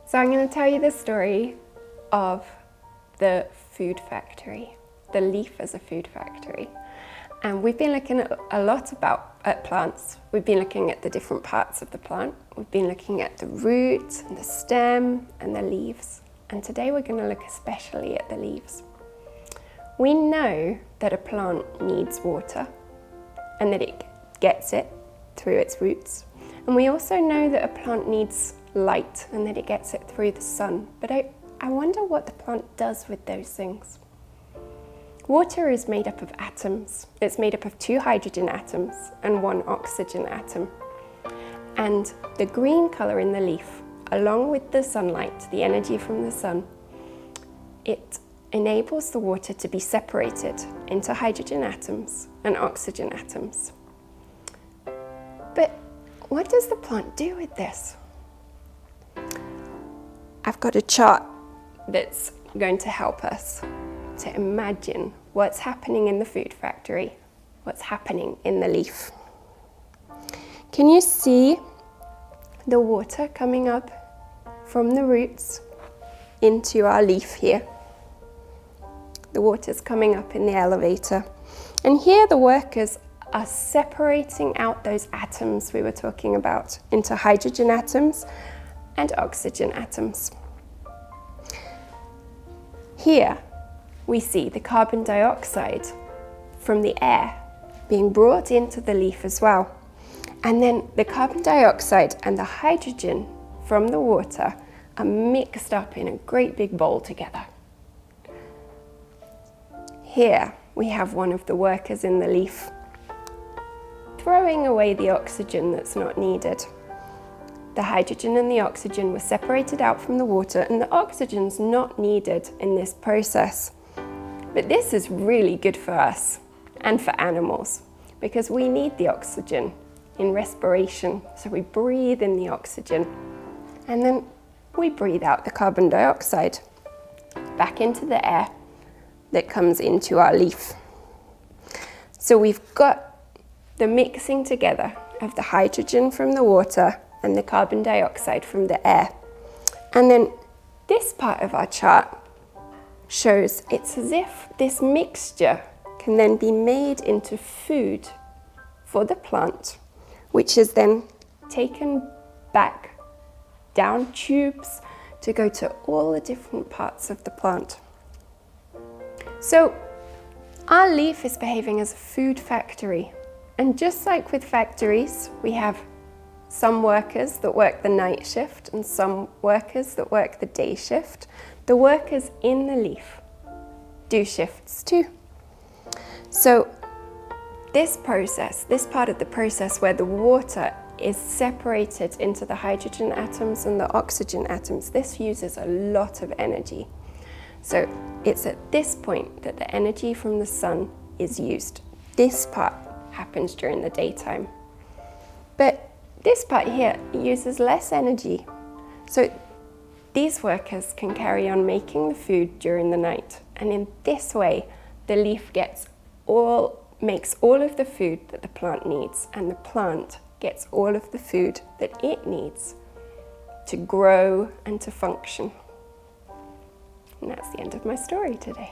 So I'm going to tell you the story of the food factory, the leaf as a food factory. And we've been looking a lot at plants. We've been looking at the different parts of the plant. We've been looking at the root and the stem and the leaves. And today we're going to look especially at the leaves. We know that a plant needs water and that it gets it through its roots. And we also know that a plant needs light and that it gets it through the sun. But I wonder what the plant does with those things. Water is made up of atoms. It's made up of 2 hydrogen atoms and 1 oxygen atom. And the green colour in the leaf, along with the sunlight, the energy from the sun, it enables the water to be separated into hydrogen atoms and oxygen atoms. But what does the plant do with this? I've got a chart that's going to help us to imagine what's happening in the food factory, what's happening in the leaf. Can you see the water coming up from the roots into our leaf here? The water's coming up in the elevator. And here the workers are separating out those atoms we were talking about into hydrogen atoms and oxygen atoms. Here we see the carbon dioxide from the air being brought into the leaf as well. And then the carbon dioxide and the hydrogen from the water are mixed up in a great big bowl together. Here we have one of the workers in the leaf throwing away the oxygen that's not needed. The hydrogen and the oxygen were separated out from the water, and the oxygen's not needed in this process. But this is really good for us and for animals because we need the oxygen in respiration. So we breathe in the oxygen and then we breathe out the carbon dioxide back into the air that comes into our leaf. So we've got the mixing together of the hydrogen from the water and the carbon dioxide from the air. And then this part of our chart shows it's as if this mixture can then be made into food for the plant, which is then taken back down tubes to go to all the different parts of the plant. So our leaf is behaving as a food factory. And just like with factories, we have some workers that work the night shift and some workers that work the day shift. The workers in the leaf do shifts too. So this process, this part of the process where the water is separated into the hydrogen atoms and the oxygen atoms, this uses a lot of energy. So it's at this point that the energy from the sun is used. This part happens during the daytime. But this part here uses less energy. So these workers can carry on making the food during the night. And in this way, the leaf makes all of the food that the plant needs, and the plant gets all of the food that it needs to grow and to function. And that's the end of my story today.